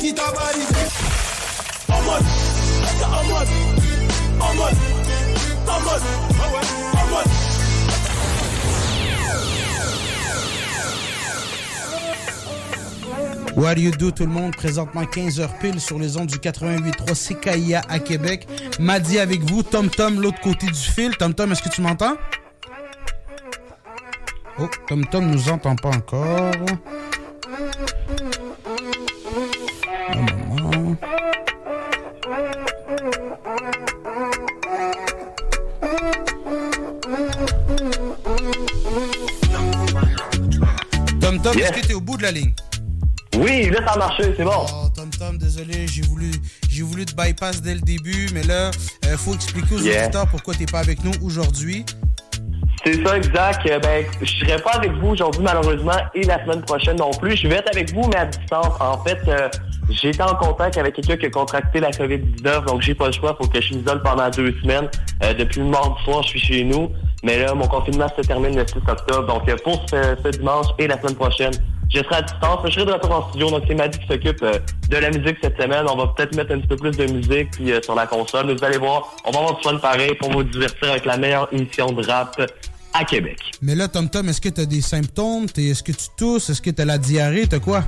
Nikita body. En mode, en mode, en mode, en mode, en mode. What do you do tout le monde? Présentement 15h pile sur les ondes du 88.3 CKIA à Québec. Madi avec vous, Tom Tom l'autre côté du fil. Tom Tom, est-ce que tu m'entends? Oh, Tom Tom nous entend pas encore. Un moment. Tom Tom, est-ce que t'es au bout de la ligne? Oui, là, ça a marché, c'est bon. Oh, Tom, désolé, j'ai voulu te bypass dès le début, mais là, faut expliquer aux auditeurs pourquoi t'es pas avec nous aujourd'hui. C'est ça, exact. Ben, je serai pas avec vous aujourd'hui, malheureusement, et la semaine prochaine non plus. Je vais être avec vous, mais à distance. En fait, j'ai été en contact avec quelqu'un qui a contracté la COVID-19, donc j'ai pas le choix. Faut que je m'isole pendant 2 semaines. Depuis le mardi soir, je suis chez nous. Mais là, mon confinement se termine le 6 octobre. Donc, pour ce dimanche et la semaine prochaine, je serai à distance. Je serai de retour en studio. Donc, c'est Madi qui s'occupe de la musique cette semaine. On va peut-être mettre un petit peu plus de musique puis, sur la console. Mais vous allez voir, on va avoir du fun pareil pour vous divertir avec la meilleure émission de rap à Québec. Mais là, Tom, est-ce que t'as des symptômes? Est-ce que tu tousses? Est-ce que t'as la diarrhée? T'as quoi?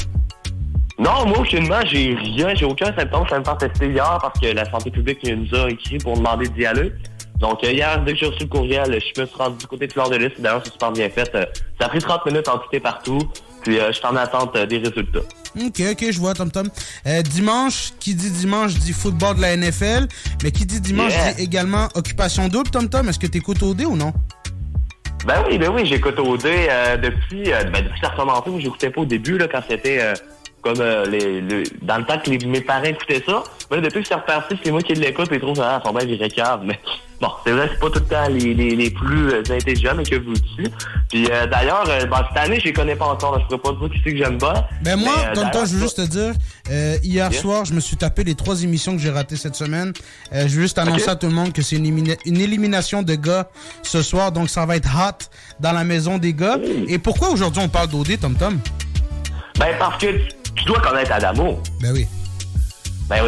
Non, moi, aucunement, j'ai rien. J'ai aucun symptôme. Je vais me faire tester hier parce que la santé publique nous a écrit pour demander d'y aller. Donc, hier, dès que j'ai reçu le courriel, je me suis rendu du côté de Fleur-de-Lys. D'ailleurs, c'est super bien fait. Ça a pris 30 minutes en tout et partout. Puis, je suis en attente des résultats. OK, je vois, Tom. Dimanche, qui dit dimanche dit football de la NFL. Mais qui dit dimanche dit également occupation double, Tom. Est-ce que t'écoutes OD ou non? Ben oui, j'écoute OD depuis ça a commencé. Moi, j'écoutais pas au début, là, quand c'était comme dans le temps que mes parents écoutaient ça. Mais là, depuis que c'est reparti, c'est moi qui l'écoute et trouve ça sont bien virés caves. Mais bon, c'est vrai, c'est pas tout le temps les plus intelligents mais que vous aussi. Puis d'ailleurs, cette année, je les connais pas encore. Là, je pourrais pas dire qui c'est que j'aime bien. Ben moi, Tom, je veux juste te dire, hier soir, je me suis tapé les 3 émissions que j'ai ratées cette semaine. Je veux juste annoncer à tout le monde que c'est une élimination de gars ce soir. Donc, ça va être hot dans la maison des gars. Et pourquoi aujourd'hui on parle d'OD, Tom? Ben parce que tu dois connaître Adamo. Ben oui.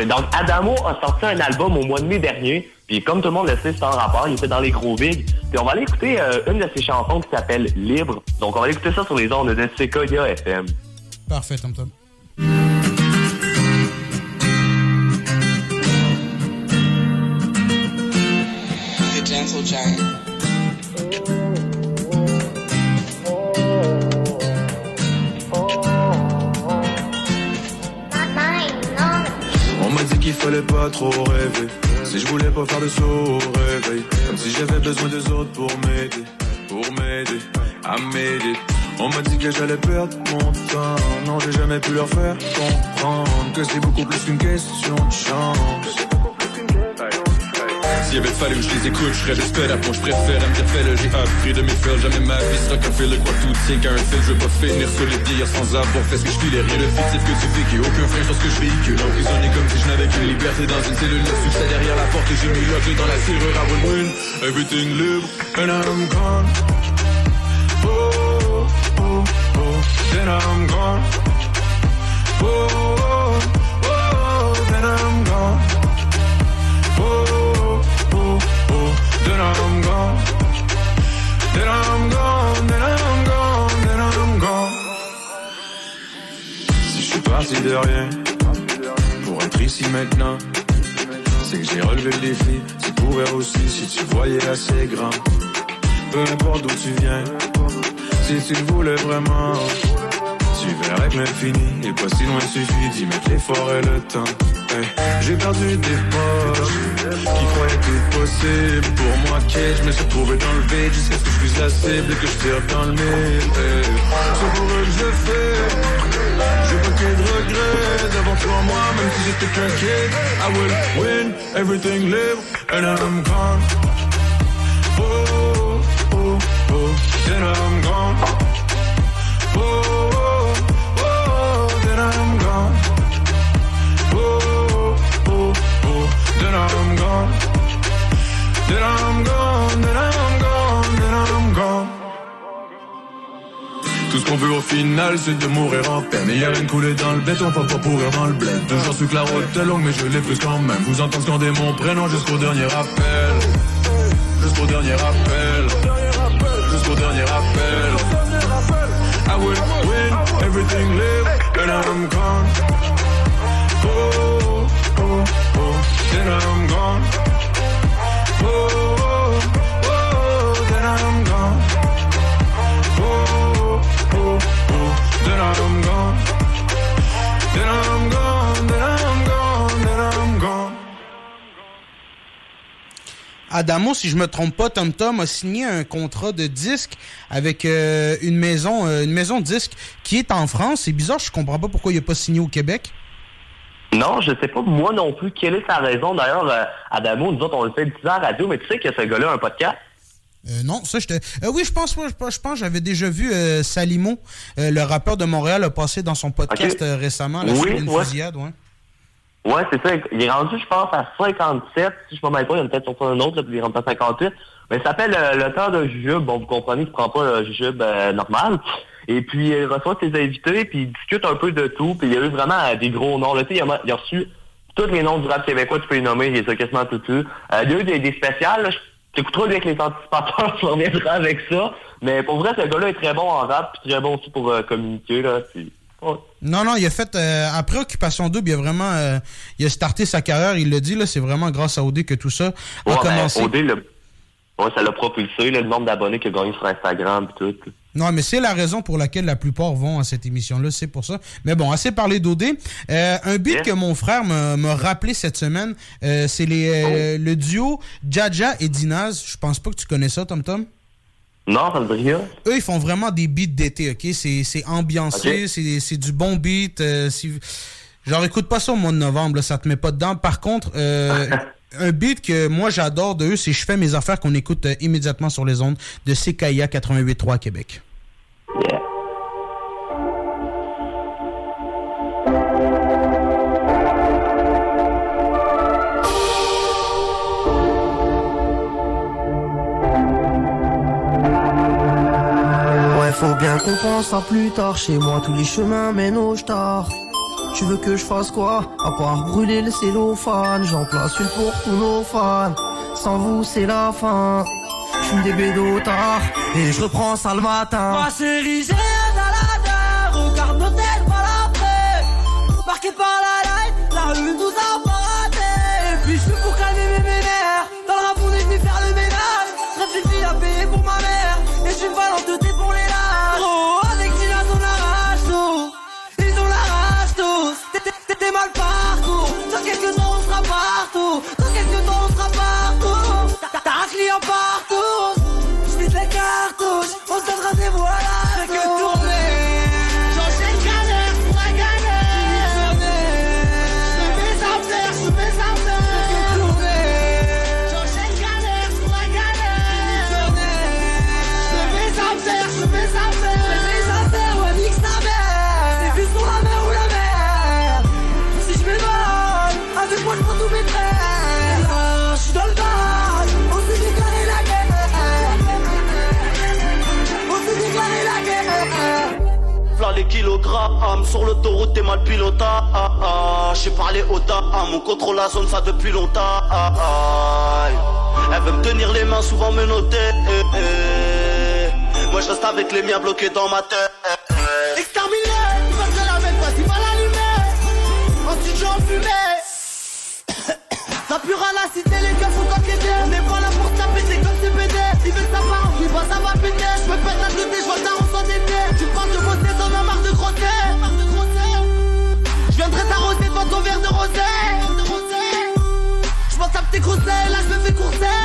Donc Adamo a sorti un album au mois de mai dernier. Puis comme tout le monde le sait, c'est un rappeur. Il était dans les gros bigs. Puis on va aller écouter une de ses chansons qui s'appelle Libre. Donc on va aller écouter ça sur les ondes de CKIA FM. Parfait, Tom. The Gentle Giant. Qu'il fallait pas trop rêver. Si je voulais pas faire de sourd réveil, comme si j'avais besoin des autres pour m'aider à m'aider. On m'a dit que j'allais perdre mon temps. Non, j'ai jamais pu leur faire comprendre que c'est beaucoup plus qu'une question de chance. S'il avait fallu que je les écoute, je serais despérate. Moi je préfère me dire fais-le, j'ai appris de mes fails. Jamais ma vie sera qu'un fil de quoi tout tient qu'un fil. Je veux pas finir sur les dires sans avoir fait ce que je filais. Rien de fictif que tu vécu, aucun frein sur ce que je véhicule. Emprisonné comme si je n'avais qu'une liberté dans une cellule. Le succès derrière la porte et j'ai mis l'objet dans la serrure. I will win, everything libre, and I'm gone. Oh, oh, oh, then I'm gone. Oh, oh, oh, then I'm gone. Then I'm gone, then I'm gone, then I'm gone, then I'm gone. Si je suis parti de rien, pour être ici maintenant, c'est que j'ai relevé le défi. Tu pourrais aussi si tu voyais assez grand. Peu importe d'où tu viens, si tu le voulais vraiment, tu verrais que l'infini est pas si loin, suffit d'y mettre l'effort et le temps. Hey, j'ai perdu des potes qui croyaient tout possible. Pour moi, je me suis trouvé dans le vide jusqu'à ce que je vise la cible et que je tire dans le mille. C'est pour eux que je fais. J'ai pas qu'il y ait de regrets devant toi, moi, même si j'étais qu'un kid. I will win, everything live, and I'm gone. Oh, oh, oh, then I'm gone. Oh, oh, oh, then I'm gone. Oh, oh, oh, then I'm gone. Then I'm gone, then I'm gone, then I'm gone. Tout ce qu'on veut au final. final c'est de mourir en peine. Et y'a rien coulé dans le béton, pas pour pourrir dans le bled. 2 jours sous que la route est longue mais je l'ai plus quand même. Vous entendez scander mon prénom jusqu'au dernier appel. Jusqu'au dernier appel. Jusqu'au dernier appel. I will win, everything live, and I'm gone. Oh, oh, oh, then I'm gone. Oh, oh, oh, then I'm gone. Oh, oh, oh, then I'm gone. Then I'm gone, then I'm gone, then I'm gone. Adamo, si je me trompe pas, Tom Tom a signé un contrat de disque avec une maison de disque qui est en France. C'est bizarre, je comprends pas pourquoi il n'a pas signé au Québec. Non, je sais pas moi non plus quelle est sa raison. D'ailleurs, Adamo, nous autres, on le fait diffuser à la radio, mais tu sais que ce gars-là a un podcast? Non, ça, oui, je pense, j'avais déjà vu Salimo, le rappeur de Montréal, a passé dans son podcast récemment, la suite d'une fusillade, ouais. Ouais, c'est ça. Il est rendu, je pense, à 57. Si je ne me trompe pas, il y en a peut-être sur un autre, là, puis il est rendu à 58. Mais ça s'appelle le temps de jujube. Bon, vous comprenez, il ne prend pas le jujube normal. Et puis, il reçoit ses invités, puis il discute un peu de tout. Puis il y a eu vraiment des gros noms. Là, il a reçu tous les noms du rap québécois, tu peux les nommer, il les a quasiment tout dessus. Il y a eu des spéciales. Là, t'écouteras avec les anticipateurs, tu reviendras avec ça. Mais pour vrai, ce gars-là est très bon en rap, puis très bon aussi pour communiquer. Là, puis... Ouais. Non, il a fait, après Occupation Double, il a vraiment, il a starté sa carrière, il l'a dit, là, c'est vraiment grâce à OD que tout ça a commencé. OD, ça l'a propulsé, le nombre d'abonnés qu'il a gagné sur Instagram et tout. Non, mais c'est la raison pour laquelle la plupart vont à cette émission-là, c'est pour ça. Mais bon, assez parlé d'OD. Un beat que mon frère m'a rappelé cette semaine, c'est le duo Jaja et Dinaz. Je pense pas que tu connais ça, Tom Tom. Non, ça me dit rien. Eux, ils font vraiment des beats d'été, OK? C'est ambiancé, okay. C'est du bon beat. Genre, écoute pas ça au mois de novembre, là, ça te met pas dedans. Par contre, un beat que moi, j'adore de eux, c'est « Je fais mes affaires » qu'on écoute immédiatement sur les ondes de CKIA 88.3 à Québec. Yeah. Faut bien qu'on pense à plus tard. Chez moi tous les chemins mènent au star. Tu veux que je fasse quoi? À part brûler le cellophane. J'en place une pour tous nos fans. Sans vous c'est la fin. J'fume des bédos tard et je reprends ça le matin. Ma chérie, j'ai un aladin. Regarde nos têtes par l'après. Marqué par la light, la rue nous a pas raté. Et puis j'fume pour calmer mes nerfs. Dans le rap on est venu faire le ménage. Rêve une fille à payer pour ma mère. Et j'suis une valente de thé pour les lards. Oh, avec Gina on arrache tout. Ils ont la rage tous. T'es mal parcours. Dans quelques temps on sera partout. Dans quelques temps on sera partout. T'as un client partout. J'vise les cartouches. On se donne rendez-vous à la fais que tourner. J'enchaîne galère pour la galère. J'fais mes affaires, j'fais mes affaires. Fais que tourner. J'enchaîne galère pour la galère. J'fais mes affaires, j'fais mes affaires. Fais mes affaires, ouais, nique sa mère. C'est vu sur la mer ou la mer. Si j'mets mal, avec moi j'prends tous mes frères. J'suis dans le bal, on s'est déclaré la guerre. On s'est déclaré la guerre. V'là les kilogrammes, sur l'autoroute t'es mal pilota. J'ai parlé au dame, on contrôle la zone ça depuis longtemps. Elle veut me tenir les mains, souvent me noter. Moi je reste avec les miens bloqués dans ma tête. Exterminé, il va se la même pas, il va l'allumer. Ensuite j'en fumais. Ça pure à la cité, les gars sont enquêtés. On n'est pas là pour se taper, c'est comme CPD. Il veut ça part, on dit pas ça va péter. Je me pète la tête, je vois ça on s'en était. Tu parles de bosser, t'en as marre de grosser. Je viendrai t'arroser devant ton verre de rosé. Je pense à tes grossets, là je me fais courser.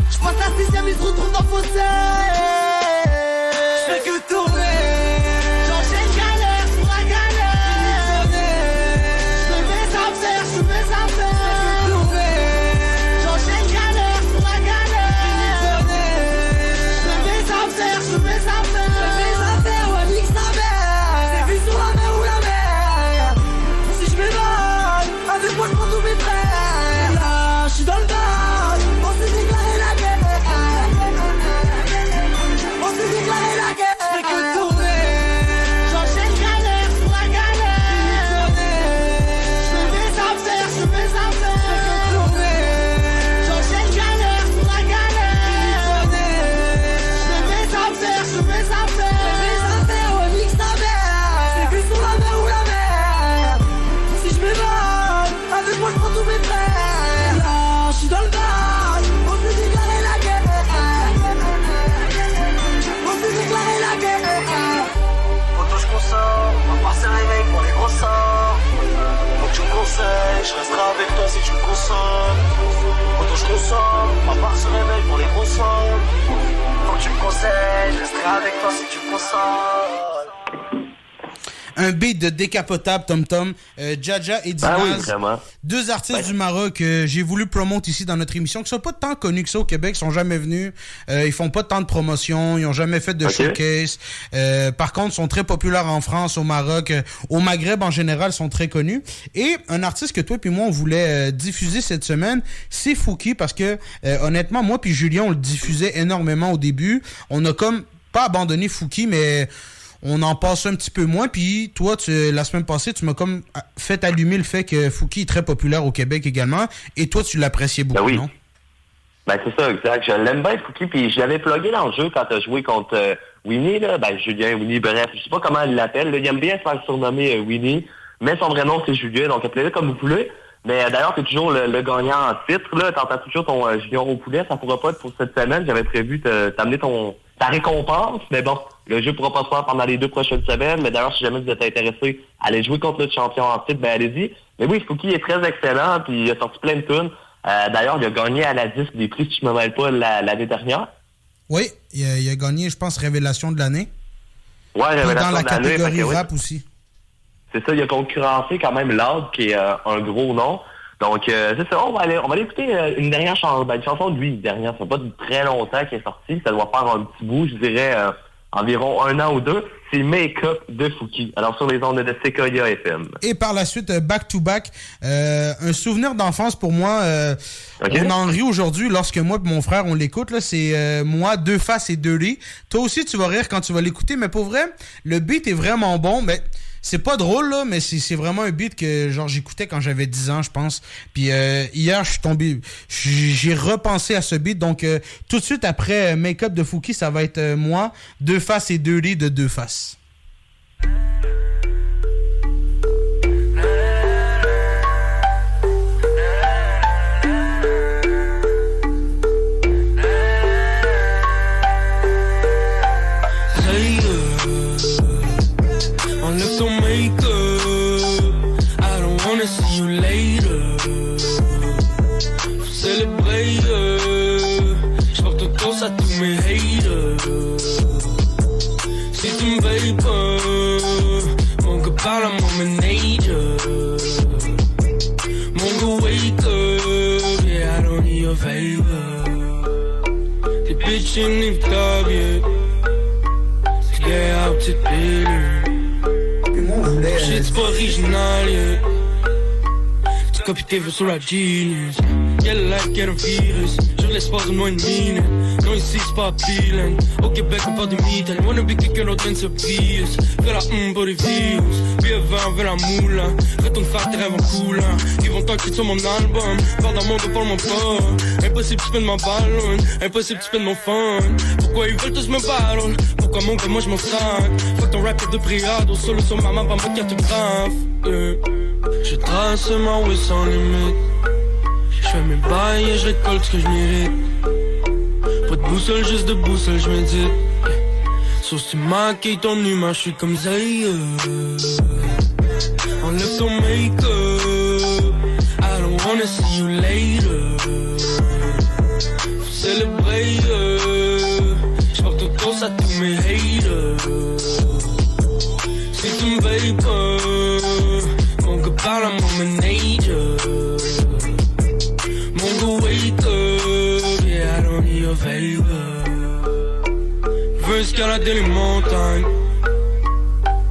Je passe la 6ème, il se retrouve dans le fossé. Je fais que tourner. J'enchaîne galère pour la galère. Je fais mes affaires, je fais mes affaires. Je fais que tourner. J'enchaîne galère pour la galère. Je fais mes affaires, je fais mes affaires. Je fais mes affaires, ouais, nique sa mère. C'est vu sur la mer ou la mer. Si je mets mal, avec moi je prends tous mes frères. Là, je suis dans le bal, on s'est déclaré la guerre. On s'est déclaré la guerre. Un beat de Décapotable, Tom Tom, Jaja et Dinaz. Ah oui, vraiment. Deux artistes du Maroc que j'ai voulu promouvoir ici dans notre émission, qui sont pas tant connus que ça au Québec, ils sont jamais venus. Ils font pas tant de promotion, ils ont jamais fait de showcase. Par contre, ils sont très populaires en France, au Maroc, au Maghreb en général, sont très connus. Et un artiste que toi puis moi, on voulait diffuser cette semaine, c'est Fouki, parce que honnêtement, moi puis Julien, on le diffusait énormément au début. On a comme pas abandonné Fouki, mais on en passe un petit peu moins. Puis toi, la semaine passée, tu m'as comme fait allumer le fait que Fouki est très populaire au Québec également. Et toi, tu l'appréciais beaucoup, oui. non? Ben c'est ça, exact. Je l'aime bien, Fouki, puis je l'avais plugué dans le jeu quand t'as joué contre Winnie, là. Ben Julien, Winnie, bref, je sais pas comment il l'appelle. Là. Il aime bien se faire surnommer Winnie, mais son vrai nom, c'est Julien, donc appelez-le comme vous voulez. Mais d'ailleurs, t'es toujours le gagnant en titre, là. T'entends toujours ton junior au poulet, ça pourra pas être pour cette semaine. J'avais prévu t'amener ta récompense, mais bon, le jeu pourra pas se faire pendant les 2 prochaines semaines. Mais d'ailleurs, si jamais vous êtes intéressé à aller jouer contre le champion en titre, ben allez-y. Mais oui, Fouki est très excellent, puis il a sorti plein de tunes. D'ailleurs, il a gagné à la disque des prix, si je me mêle pas, l'année dernière. Oui, il a gagné, je pense, Révélation de l'année. Ouais, Révélation de l'année. Dans la catégorie oui. rap aussi. C'est ça, il a concurrencé quand même Loud, qui est un gros nom. Donc, c'est ça, on va aller écouter une dernière chanson, une chanson de lui, une dernière, ça fait pas de très longtemps qu'il est sorti, ça doit faire un petit bout, je dirais environ 1 an ou 2, c'est Make Up de Fouki, alors sur les ondes de Sequoia FM. Et par la suite, Back to Back, un souvenir d'enfance pour moi, on en rit aujourd'hui lorsque moi et mon frère, on l'écoute, là, c'est moi, 2 faces et 2 lits. Toi aussi, tu vas rire quand tu vas l'écouter, mais pour vrai, le beat est vraiment bon, mais c'est pas drôle, là, mais c'est vraiment un beat que genre j'écoutais quand j'avais 10 ans, je pense. Puis hier, j'ai repensé à ce beat. Donc, tout de suite après Make-up de Fouki, ça va être moi, 2 faces et 2 lits de 2 faces. See you later. Célébrer, j'porte tous à tous mes haters. Si tu me veilles pas, mon gars parle à mon manager. Mon gars wake up, yeah, I don't need your favor. Les bitches n'ont pas bien, c'est gay out to dinner. Shit's pas original, yeah. Copie tes vœux sur la genius. Quelle life, quel virus. Sur l'espoir de moins de mine. Non, ici c'est pas appealing. Au Québec, on parle de mitaine. Wanna be quelqu'un d'autre se pisse. Fais la pour les virus. Puis avant, fais la moula. Retourne faire tes rêves en coulant. Ils vont t'enquêter sur mon album. Parle d'un monde, parle-moi pas. Impossible, tu spends ma ballon. Impossible, tu spends mon fun. Pourquoi ils veulent tous me ballon? Pourquoi mon gars, moi je m'en sac? Fuck ton rap de priado. Solo sur maman, pas ma cartographe. Je trace ma way sans limite. Je fais mes bails et je récolte ce que je mérite. Pas de boussole, juste de boussole, je médite. Sauf si tu maquilles ton humain, je suis comme Zay. Enlève ton make-up. I don't wanna see you later. Faut célébrer. J'porte tous à tous mes haters. Si tu me veilles pas, mon gars parle à mon manager. Mon gars wake up, yeah, I don't need your favor. Veux escalader les montagnes,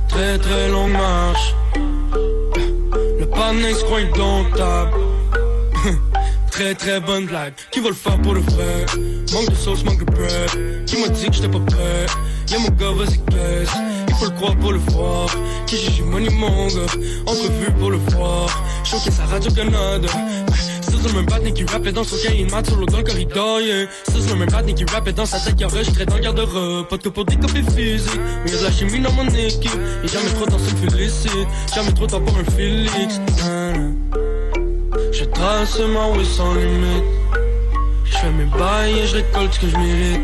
très très longue marche. Le panneau se croit indomptable. Très très bonne blague, qui va le faire pour le vrai? Manque de sauce, manque de bread. Qui m'a dit que j'étais pas prêt? Y'a mon gars, vas-y caisse. Il faut le croire pour le voir. Qui j'ai money mon gars, entrevue pour le voir. Choqué sa Radio-Canada. C'est le même batni qui rappait dans son cahier, mat solo dans le corridor, yeah. C'est le même batni qui rappait dans sa tête qui enregistrait dans le garde-robe. Pas de que pour des copies physiques, mais y'a de la chimie dans mon équipe. Et jamais trop temps, ça me félicite. Jamais trop temps pour un Félix. Je trace ma way sans limite. Je fais mes bails et je récolte ce que je mérite.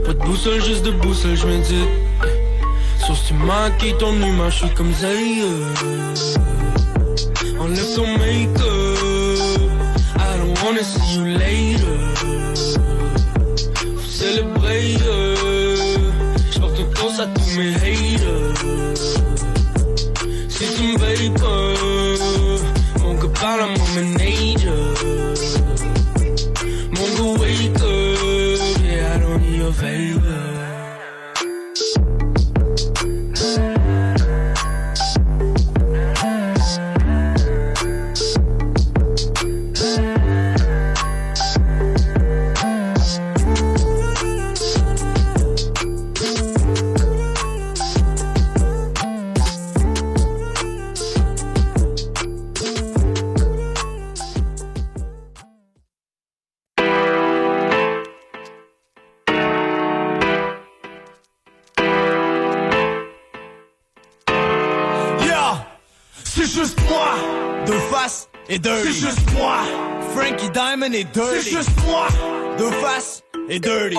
Pas de boussole, juste de boussole, je médite. Sauf si tu maquilles ton humain, je suis comme Zay. Enlève ton make-up. I don't wanna see you later. Faut célébrer. J'porte mes haters. Si tu me payes pas, mon gars parle à mon manager. Mon gars wake up, yeah, I don't need your favor. Et dirty. C'est juste moi, Frankie Diamond et dirty. C'est juste moi, de face et dirty.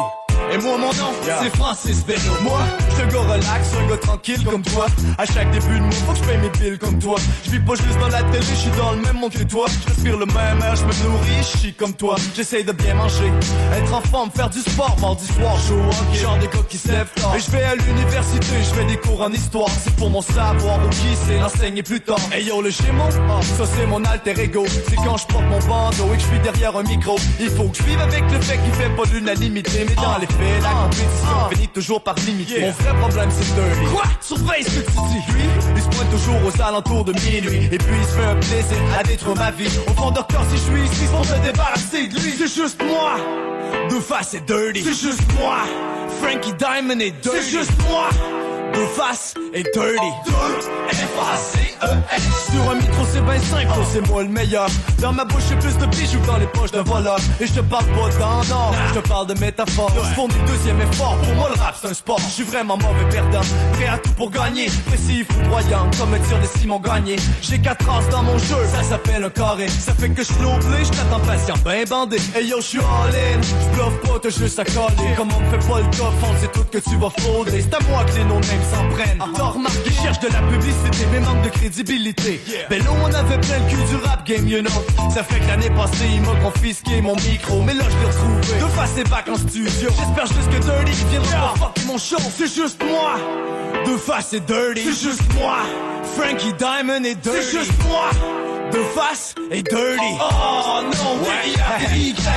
Et moi mon nom, c'est Francis Beno. Moi, j'suis un gars relax, un gars tranquille comme toi. À chaque début de mois, faut que j'paye mes billes comme toi. J'vis pas juste dans la télé, j'suis dans le même monde que toi. J'respire le même air, j'me nourris, j'suis comme toi. J'essaye de bien manger, être en forme, faire du sport, mardi soir, show hockey. Genre des gars qui se lèvent tard. Et j'vais à l'université, j'fais des cours en histoire. C'est pour mon savoir, ou qui c'est l'enseigner plus tard. Hey yo, le Gémeaux, ça c'est mon alter ego. C'est quand j'porte mon bandeau et que j'suis derrière un micro. Il faut que j'vive avec le fait qu'il fait pas l'unanimité. Mais dans les faits, la compétition finit toujours par limiter. Mon vrai problème c'est dirty. Quoi? Surveille ce que tu dis. Lui, il se pointe toujours aux alentours de minuit. Et puis il se fait un plaisir à détruire ma vie. Au fond de cœur si je suis ici pour se débarrasser de lui. C'est juste moi, de face et dirty. C'est juste moi, Frankie Diamond et dirty. C'est juste moi, de face et dirty. F-A-C-E-S. Sur un micro c'est ben simple, c'est moi le meilleur. Dans ma bouche j'ai plus de bijoux que dans les poches d'un voleur. Et je te parle pas d'endort, je te parle de métaphore. Je fond du deuxième effort, pour moi le rap c'est un sport. Je suis vraiment mauvais perdant, prêt à tout pour gagner. Précis, foudroyant, comme un tir de Simon Gagné. J'ai 4 as dans mon jeu, ça s'appelle un carré. Ça fait que je flottais, je t'attends patient, ben bandé. Hey yo, je suis all in, je bluffe pas, t'as juste à coller. Comme on me fait pas le top, c'est tout que tu vas faudrer. C'est à moi que les no-names s'en prennent. T'as remarqué, ils cherchent de la publicité, mais manque de crédibilité. Ben là on avait plein le cul du rap game, you know. Ça fait que l'année passée, il m'a confisqué mon micro. Mais là je l'ai retrouvé, de face et back en studio. J'espère juste que Dirty viendra pas fuck mon show. C'est juste moi, de face et Dirty. C'est juste moi, Frankie Diamond et Dirty. C'est juste moi, de face et Dirty. Oh non, ouais,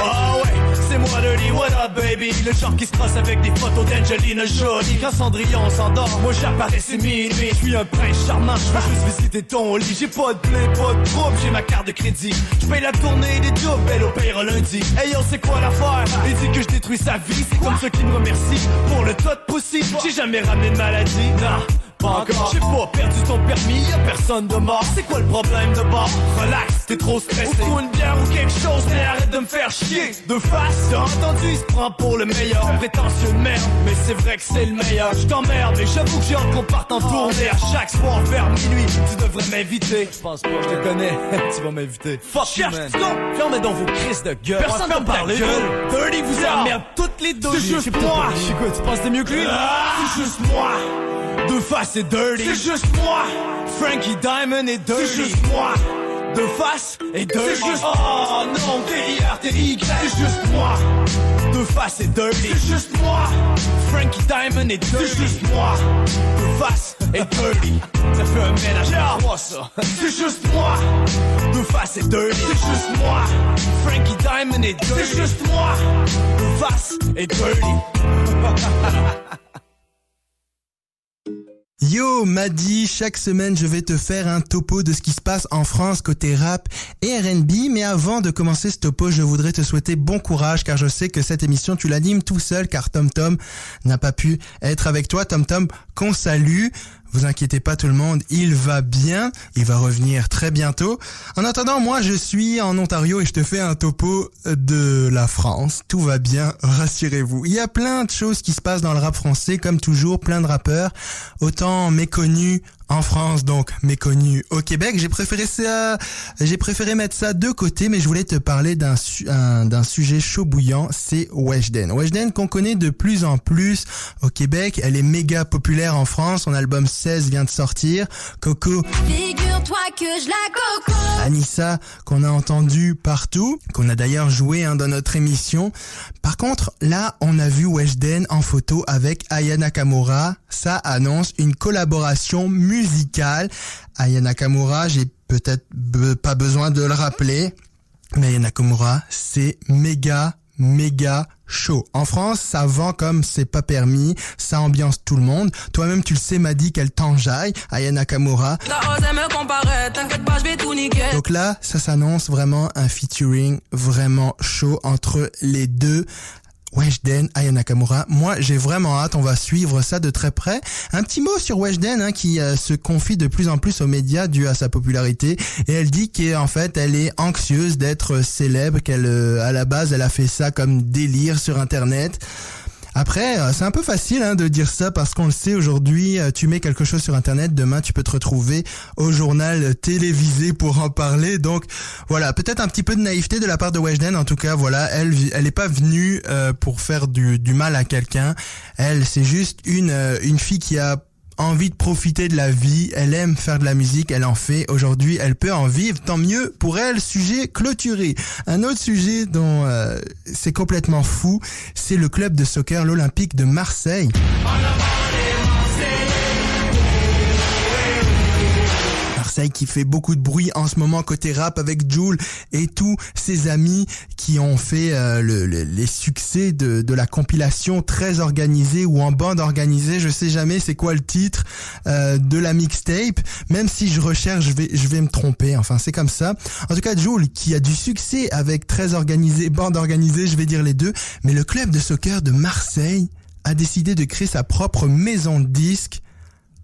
oh ouais, c'est moi Dirty, what up baby. Le genre qui se passe avec des photos d'Angelina Jolie. Quand Cendrillon s'endort, moi j'apparais c'est minuit. Je suis un prince charmant, je veux juste visiter ton lit. J'ai pas de blé, pas de trouble, j'ai ma carte de crédit. Je paye la tournée des jobs, elle opère lundi. Hey yo, c'est quoi l'affaire? Il dit que je détruis sa vie, c'est comme ceux qui me remercient pour le tas de pussy. J'ai jamais ramené de maladie, non. Pas encore, j'ai pas perdu ton permis, y'a personne de mort. C'est quoi le problème de bord? Relax, t'es trop stressé. Ou une bière ou quelque chose, mais arrête de me faire chier. De face, t'as entendu, il se prend pour le meilleur. Prétentieux de merde, mais c'est vrai que c'est le meilleur. Je t'emmerde, mais j'avoue que j'ai hâte qu'on parte en tournée. À chaque soir vers minuit, tu devrais m'inviter. Je pense pas, je te connais, tu vas m'inviter. Fuck you, man. Fermez donc vos crises de gueule. Personne ne parle. Dirty vous emmerde toutes les deux. C'est juste moi. Écoute, tu penses que t'es mieux que lui? C'est juste moi. De face et Dirty. C'est juste moi, Frankie Diamond et Dirty. C'est juste moi, de face et Dirty. C'est juste oh non, D-I-R-T-Y. C'est juste moi, de face et Dirty. C'est juste moi, Frankie Diamond et Dirty. C'est juste moi, de face et Dirty. Ça fait un ménage à trois ça. C'est juste moi, de face et Dirty. C'est juste moi, Frankie Diamond et Dirty. C'est juste moi, de face et Dirty. Yo, Madi, chaque semaine je vais te faire un topo de ce qui se passe en France côté rap et R&B, mais avant de commencer ce topo, je voudrais te souhaiter bon courage car je sais que cette émission tu l'animes tout seul car Tom Tom n'a pas pu être avec toi. Tom Tom, qu'on salue. Vous inquiétez pas tout le monde, il va bien, il va revenir très bientôt. En attendant, moi je suis en Ontario et je te fais un topo de la France. Tout va bien, rassurez-vous. Il y a plein de choses qui se passent dans le rap français, comme toujours, plein de rappeurs, autant méconnus en France, donc méconnus au Québec. J'ai préféré mettre ça de côté, mais je voulais te parler d'un sujet chaud bouillant, c'est Weshden. Weshden qu'on connaît de plus en plus au Québec, elle est méga populaire en France, son album 16 vient de sortir. Coco. Figure-toi que je la coco. Anissa, qu'on a entendu partout, qu'on a d'ailleurs joué dans notre émission. Par contre, là, on a vu Weshden en photo avec Aya Nakamura. Ça annonce une collaboration musicale. Aya Nakamura, j'ai peut-être pas besoin de le rappeler, mais Aya Nakamura, c'est méga chaud. En France, ça vend comme c'est pas permis, ça ambiance tout le monde. Toi-même, tu le sais, m'a dit qu'elle t'enjaille, Aya Nakamura. Donc là, ça s'annonce vraiment un featuring vraiment chaud entre les deux. Weshden, Aya Nakamura. Moi, j'ai vraiment hâte, on va suivre ça de très près. Un petit mot sur Weshden qui se confie de plus en plus aux médias dû à sa popularité, et elle dit qu'en fait, elle est anxieuse d'être célèbre, qu'elle à la base, elle a fait ça comme délire sur internet. Après, c'est un peu facile de dire ça parce qu'on le sait aujourd'hui, tu mêt quelque chose sur internet, demain tu peux te retrouver au journal télévisé pour en parler. Donc voilà, peut-être un petit peu de naïveté de la part de Weshden. En tout cas, voilà, elle est pas venue pour faire du mal à quelqu'un. Elle, c'est juste une fille qui a envie de profiter de la vie, elle aime faire de la musique, elle en fait. Aujourd'hui, elle peut en vivre, tant mieux pour elle. Sujet clôturé. Un autre sujet dont c'est complètement fou, c'est le club de soccer, l'Olympique de Marseille. Marseille qui fait beaucoup de bruit en ce moment côté rap avec Jul et tous ses amis qui ont fait les succès de la compilation Très Organisé ou En Bande Organisée, je sais jamais c'est quoi le titre de la mixtape, même si je recherche je vais me tromper, enfin c'est comme ça. En tout cas, Jul qui a du succès avec Très Organisé, Bande Organisée, je vais dire les deux, mais le club de soccer de Marseille a décidé de créer sa propre maison de disques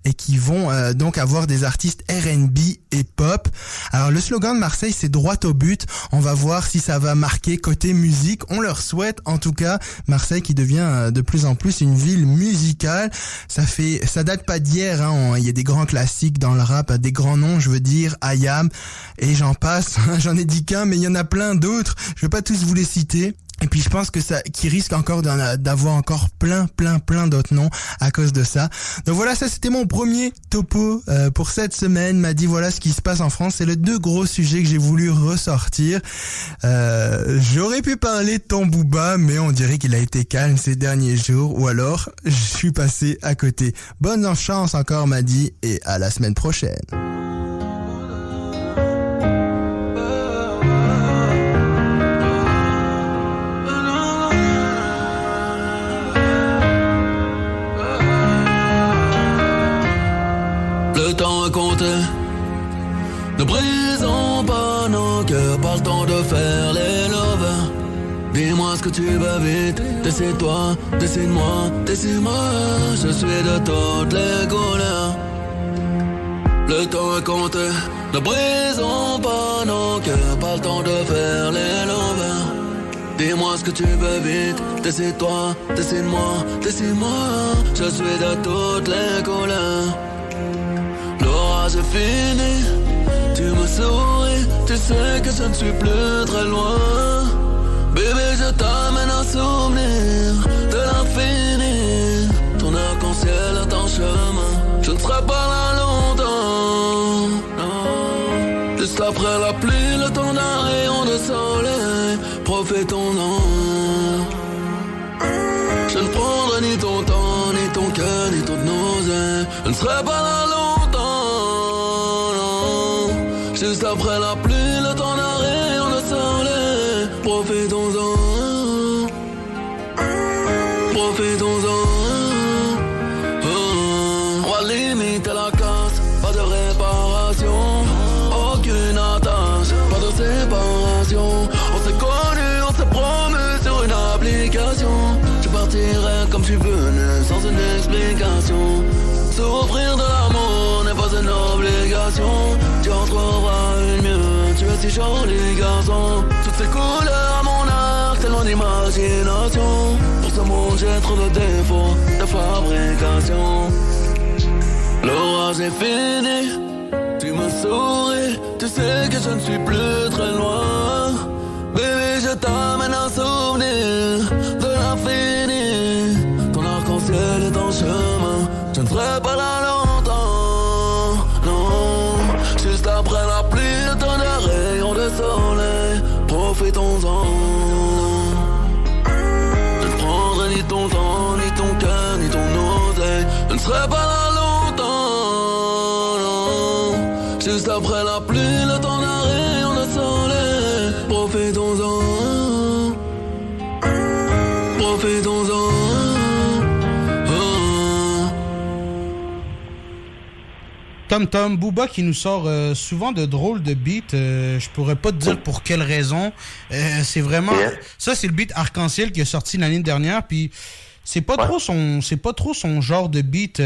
et qui vont donc avoir des artistes R&B et pop. Alors le slogan de Marseille, c'est droit au but. On va voir si ça va marquer côté musique. On leur souhaite en tout cas. Marseille qui devient de plus en plus une ville musicale. Ça date pas d'hier. Il y a des grands classiques dans le rap, des grands noms, je veux dire, IAM et j'en passe. J'en ai dit qu'un, mais il y en a plein d'autres. Je vais pas tous vous les citer. Et puis je pense que qui risque encore d'avoir encore plein d'autres noms à cause de ça. Donc voilà, ça c'était mon premier topo pour cette semaine. M'a dit voilà ce qui se passe en France. C'est les deux gros sujets que j'ai voulu ressortir. J'aurais pu parler de Tambouba, mais on dirait qu'il a été calme ces derniers jours, ou alors je suis passé à côté. Bonne chance encore, m'a dit, et à la semaine prochaine. Le temps est compté. Ne brisons pas nos cœurs, pas le temps de faire les lovers. Dis-moi ce que tu veux vite, décide-toi, décide-moi, décide-moi. Je suis de toutes les couleurs. Le temps est compté. Ne brisons pas nos cœurs, pas le temps de faire les lovers. Dis-moi ce que tu veux vite, décide-toi, décide-moi, décide-moi. Je suis de toutes les couleurs. L'orage est fini, tu me souris, tu sais que je ne suis plus très loin. Bébé, je t'amène un souvenir de l'infini. Ton arc-en-ciel est en chemin, je ne serai pas là longtemps, non. Juste après la pluie, le temps d'un rayon de soleil, profitons-en. Je ne prendrai ni ton temps, ni ton cœur, ni ton nausée. Je ne serai pas là longtemps, non. Juste après la pluie, le temps d'un rayon de soleil, profitons-en. Profitons-en. On va limiter la casse, pas de réparation, aucune attache, pas de séparation. On s'est connus, on s'est promu sur une application. Je partirai comme tu venais, sans une explication. Souffrir de l'amour n'est pas une obligation. Tu en trouveras une mieux, tu es si joli garçon. Toutes ces couleurs à mon arc, tellement d'imagination. Pour ce monde j'ai trop de défauts de fabrication. L'orage est fini, tu me souris, tu sais que je ne suis plus très loin. Bébé, je t'amène un souvenir de l'infini. Ton arc-en-ciel est en chemin, je ne serai pas là longtemps, non. Juste après la profitons-en. Je ne prendrai ni ton temps, ni ton cœur, ni ton oseille. Je ne serai pas là longtemps, non. Juste après la pluie, le temps d'arrêt, on a soleil. Profitons-en. Profitons-en. Tom, Booba qui nous sort souvent de drôles de beats. Je pourrais pas te dire pour quelle raison. C'est vraiment... Ça, c'est le beat Arc-en-Ciel qui est sorti l'année dernière. Puis c'est pas trop son genre de beat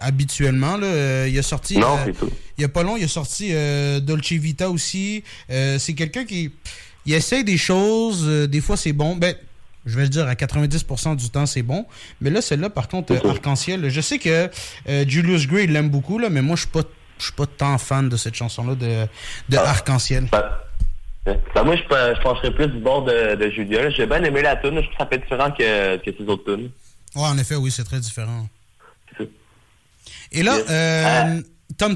habituellement. Là. Il a sorti... il y a pas long, il a sorti Dolce Vita aussi. C'est quelqu'un qui... Il essaie des choses. Des fois, c'est bon. Ben... Je vais le dire, à 90% du temps, c'est bon. Mais là, celle-là, par contre, Arc-en-Ciel, je sais que Julius Gray, il l'aime beaucoup, là, mais moi, je suis pas tant fan de cette chanson-là de Arc-en-Ciel. Moi, je penserais plus du bord de Julia. J'ai bien aimé la tune. Je trouve que ça fait différent que ses autres tunes. Ouais, en effet, oui, c'est très différent. C'est ça. Et là, Tom,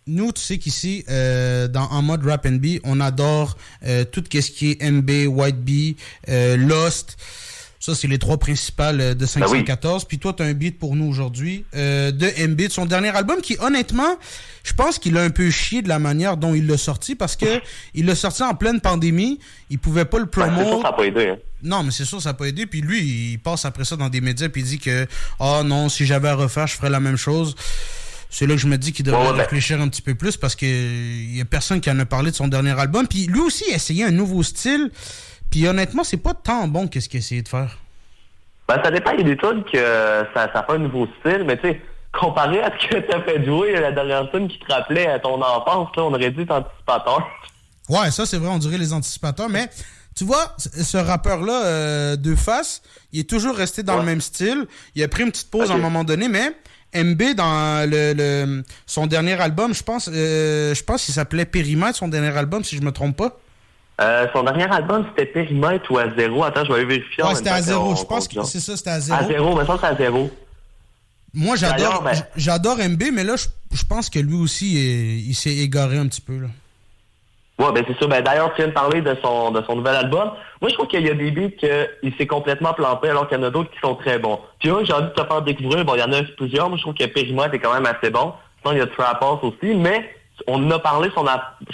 nous, tu sais qu'ici, en mode rap &B, on adore tout ce qui est MB, White Bee, Lost. Ça, c'est les trois principales de 514. Puis toi, tu as un beat pour nous aujourd'hui de MB, de son dernier album, qui, honnêtement, je pense qu'il a un peu chié de la manière dont il l'a sorti, parce que il l'a sorti en pleine pandémie. Il pouvait pas le promouvoir. C'est sûr, ça n'a pas aidé. Hein. Non, mais c'est sûr, ça n'a pas aidé. Puis lui, il passe après ça dans des médias, puis il dit que « Ah non, si j'avais à refaire, je ferais la même chose ». C'est là que je me dis qu'il devrait réfléchir un petit peu plus parce qu'il y a personne qui en a parlé de son dernier album. Puis lui aussi, il a essayé un nouveau style. Puis honnêtement, c'est pas tant bon qu'est-ce qu'il a essayé de faire. Ben, ça dépend. Il y a des trucs que ça fait un nouveau style. Mais tu sais, comparé à ce que tu as fait jouer la dernière tune qui te rappelait à ton enfance, là, on aurait dit Anticipateur. Ouais, ça, c'est vrai, on dirait les Anticipateurs. Mais tu vois, ce rappeur-là, de face, il est toujours resté dans le même style. Il a pris une petite pause à un moment donné, mais... MB, dans son dernier album, je pense qu'il s'appelait Périmètre, son dernier album, si je me trompe pas. Son dernier album, c'était Périmètre ou À Zéro. Attends, je vais aller vérifier. Ouais, c'était À Zéro. Je pense que c'est ça, c'était À Zéro. À Zéro, mais ça, c'est À Zéro. Moi, j'adore MB, mais là, je pense que lui aussi, il s'est égaré un petit peu, là. Ouais, ben c'est ça. Ben d'ailleurs, tu viens de parler de son nouvel album. Moi, je trouve qu'il y a des beats qu'il s'est complètement planté, alors qu'il y en a d'autres qui sont très bons. Puis j'ai envie de te faire découvrir. Bon, il y en a plusieurs. Moi, je trouve que Périmètre est quand même assez bon. Sinon, il y a Trap House aussi. Mais on en a parlé,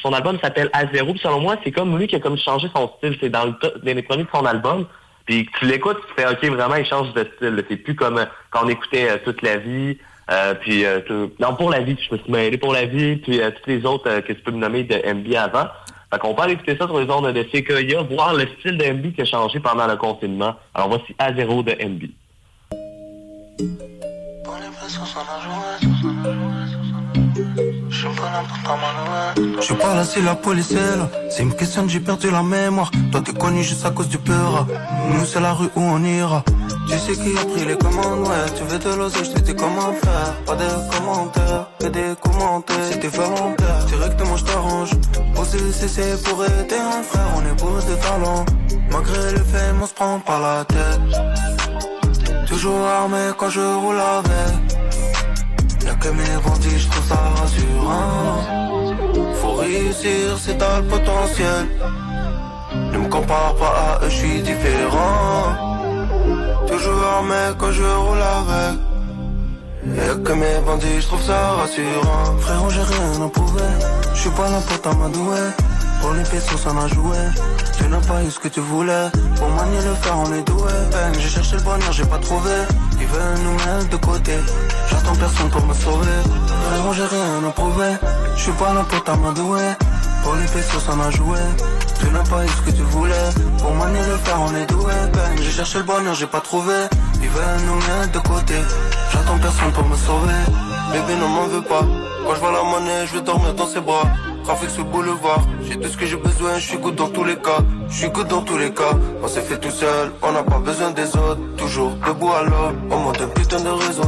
son album s'appelle À Zéro. Puis selon moi, c'est comme lui qui a comme changé son style. C'est dans les premiers de son album. Puis tu l'écoutes, tu fais OK, vraiment, il change de style. C'est plus comme quand on écoutait Toute la vie. Non, Pour la vie, je me suis mêlé Pour la vie, puis toutes les autres que tu peux me nommer de MB avant. Fait qu'on peut aller écouter ça sur les ondes de CKIA, voir le style de MB qui a changé pendant le confinement. Alors voici À Zéro de MB. Je suis pas là si la police est là. C'est une question de j'ai perdu la mémoire. Toi t'es connu juste à cause du peur. Nous c'est la rue où on ira. Tu sais qui a pris les commandes, ouais. Tu veux de l'oseille, je te dis comment faire. Pas de commentaires, que des commentaires. Si t'es volontaire, directement je t'arrange. Poser le CC pour aider un frère. On est beau de talent. Malgré le fait, on se prend par la tête. Toujours armé quand je roule avec. Y'a que mes bandits, je trouve ça rassurant. Faut réussir, c'est t'as le potentiel. Ne me compare pas à eux, je suis différent. Toujours armé quand je roule avec. Y'a que mes bandits, je trouve ça rassurant. Frérot, j'ai rien à prouver. Je suis pas là pour t'amadouer. Pour les pesos, ça m'a joué. Tu n'as pas eu ce que tu voulais. Pour manier le fer, on est doué. J'ai cherché le bonheur, j'ai pas trouvé. Ils veulent nous mettre de côté. J'attends personne pour me sauver. Frérot, j'ai rien à prouver. Je suis pas là pour t'amadouer. Pour les pesos, ça m'a joué. Tu n'as pas eu ce que tu voulais. Pour manier le fer, on est doué. J'ai cherché le bonheur, j'ai pas trouvé. Ils veulent nous mettre de côté. J'attends personne pour me sauver. Bébé, ne m'en veux pas. Quand je vois la monnaie, je vais dormir dans ses bras. Trafic sur le boulevard, j'ai tout ce que j'ai besoin, je suis good dans tous les cas, je suis good dans tous les cas. On s'est fait tout seul, on n'a pas besoin des autres. Toujours debout à l'eau, on monte un putain de réseau.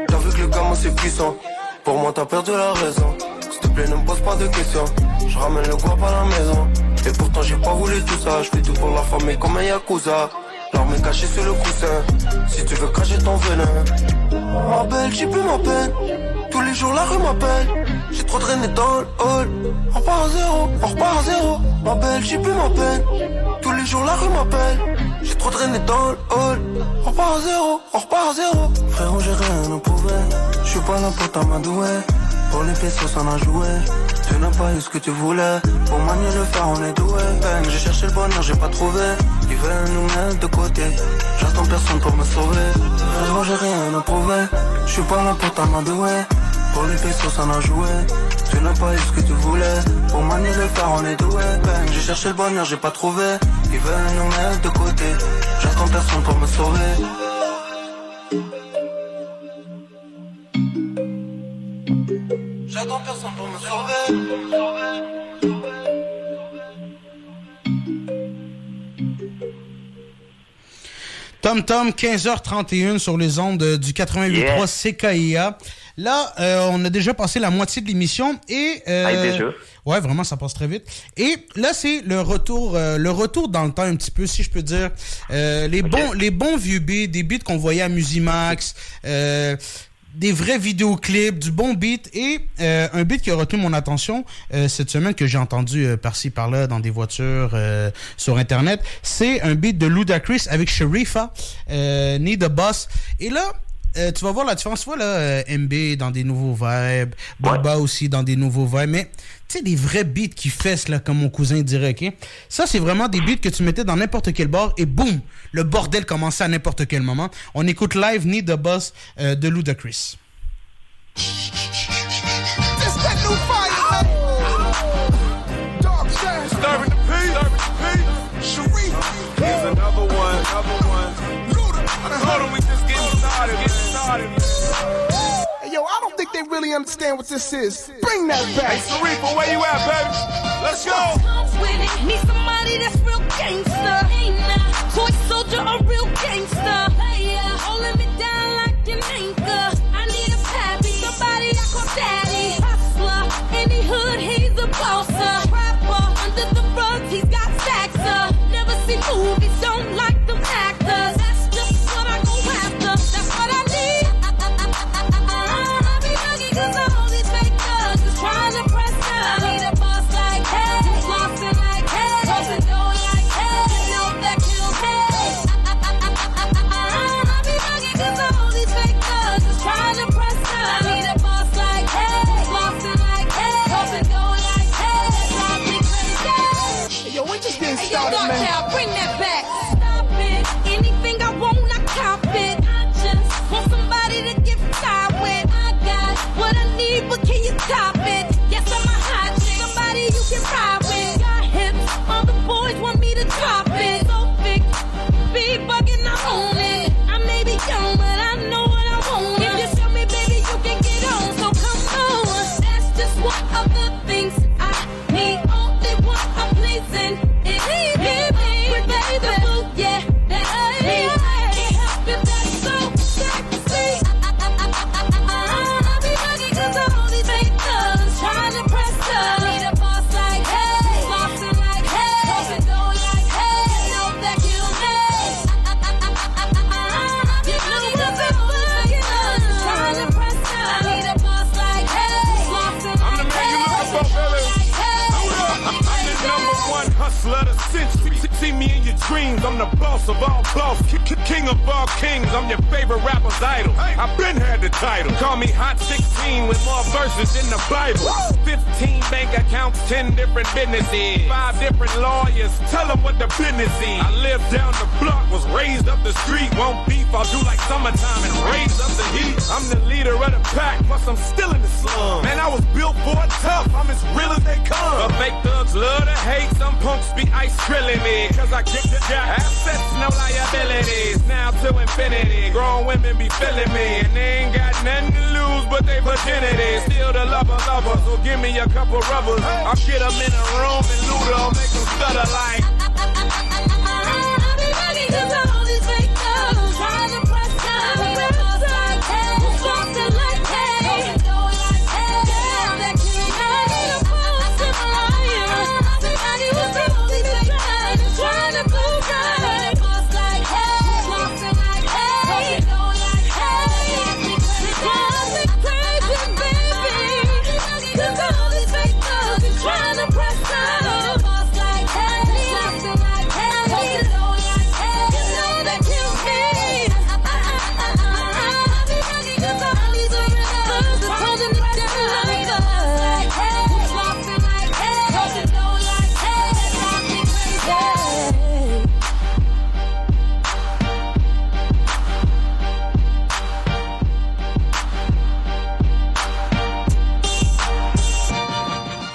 T'as vu que le gamin c'est puissant, pour moi t'as perdu la raison. S'il te plaît ne me pose pas de questions, je ramène le guap à la maison. Et pourtant j'ai pas voulu tout ça, je fais tout pour la famille comme un yakuza. L'arme est cachée sur le coussin, si tu veux cacher ton venin. Ma belle, j'ai plus ma peine, tous les jours la rue m'appelle. J'ai trop traîné dans le hall, on repart à zéro, on repart à zéro. Ma belle, j'ai plus ma peine, les jours la rue m'appelle. J'ai trop traîné dans le hall. On repart à zéro, on repart à zéro. Frérot j'ai rien à prouver. J'suis pas là pour t'amadouer. Pour les pesos on a joué. Tu n'as pas eu ce que tu voulais. Pour manier le fer on est doué. Ben, j'ai cherché le bonheur j'ai pas trouvé. Ils veulent nous mettre de côté. J'attends personne pour me sauver. Frérot j'ai rien à prouver. J'suis pas là pour t'amadouer. Pour les pesos on a joué. Tu n'as pas eu ce que tu voulais. Pour manier le fer on est doué. Ben, j'ai cherché le bonheur j'ai pas trouvé. Ils veulent nous mettre de côté. J'attends personne pour me sauver. J'attends personne pour me sauver. Tom, 15h31 sur les ondes du 88.3 CKIA. Là, on a déjà passé la moitié de l'émission et... déjà? Ouais, vraiment, ça passe très vite. Et là, c'est le retour dans le temps un petit peu, si je peux dire. Les bons vieux beats, des beats qu'on voyait à Musimax, des vrais vidéoclips, du bon beat et un beat qui a retenu mon attention cette semaine que j'ai entendu par-ci par-là dans des voitures sur Internet. C'est un beat de Ludacris avec Sharifa, Need a Boss. Et là, tu vas voir la différence. Tu vois là, MB dans des nouveaux vibes, Booba aussi dans des nouveaux vibes, mais tu sais, des vrais beats qui fessent, là, comme mon cousin dirait, ok? Ça, c'est vraiment des beats que tu mettais dans n'importe quel bar et boum, le bordel commençait à n'importe quel moment. On écoute live Need a Boss de Ludacris. Hey, yo, I don't think they really understand what this is. Bring that back. Hey, Sharifa, where you at, baby? Let's go. Need somebody that's real gangster. Toy soldier, a real gangster. Holding me down like an anchor. I need a pappy, somebody I call daddy. Hustler, any hood, he's a bosser. Rapper, under the rugs, he's got stacks up. Never see movies, don't like them actors. That's just what I go after. That's what I need. I be bugging 'cause all these fake thugs is trying to press up. I need a boss like hey, flossing like hey, tossing dough like hey, you know that kills me. I be bugging 'cause all these fake thugs is trying to press up. I need a boss like hey, flossing like hey, tossing dough like hey, drive me crazy. Hey, yo, we just getting Hey, yo, started, Dark man. Child, bring that back. Stop it. Anything I want, I cop it. I just want somebody to get tired with. I got what I need, but can you top it? Yes, I'm a hot chick. Somebody you can ride with. Got hips, all the boys want me to drop it. So thick, be bugging, I own it. I may be young, but I know what I want. If you show me, baby, you can get on. So come on. That's just one of the things I need. Only one I'm pleasing. It need me, baby. Yeah, that's me. Can't help it, that's so sexy. I be bugging 'cause all these fake thugs trying to press up. Need a boss like hey, flossing like hey, tossing dough like hey, you know that kills me. You know 'cause all these fake thugs trying to press up. Need a boss like hey, flossing like hey, tossing dough like hey. I'm the number one hustler of the century. See me in your dreams, I'm the boss of all boss, king of all kings. I'm your favorite rapper's idol. I've been had the title. Call me Hot 16 with more verses in the Bible. 15 bank accounts, 10 different businesses, 5 different lawyers. Tell them what the business is. I live down the block, was raised up the street. Won't beef, I'll do like summertime and raise up the heat. I'm the leader of the pack, plus I'm still in the slum. Man, I was built for it tough, I'm as real as they come. But fake thugs love to hate, some punks be ice drilling me. Cause I kick the jack, assets, no liabilities. Now to infinity, grown women be feeling me. And they ain't got nothing to lose but they virginity. Still the lover, so give me a couple rubbers. I'll get them in a room and loot them, make them stutter like. I be bugging 'cause all these fake thugs trying to press up. Need a boss like hey, flossing like hey, tossing dough like hey, that kills me. I need a boss in my life. Somebody who's all these fake thugs trying to prove right. Need a boss like hey, flossing like hey, tossing dough like hey, drive me crazy, baby. 'Cause all these fake thugs trying to press up. Need a boss like hey, flossing like hey.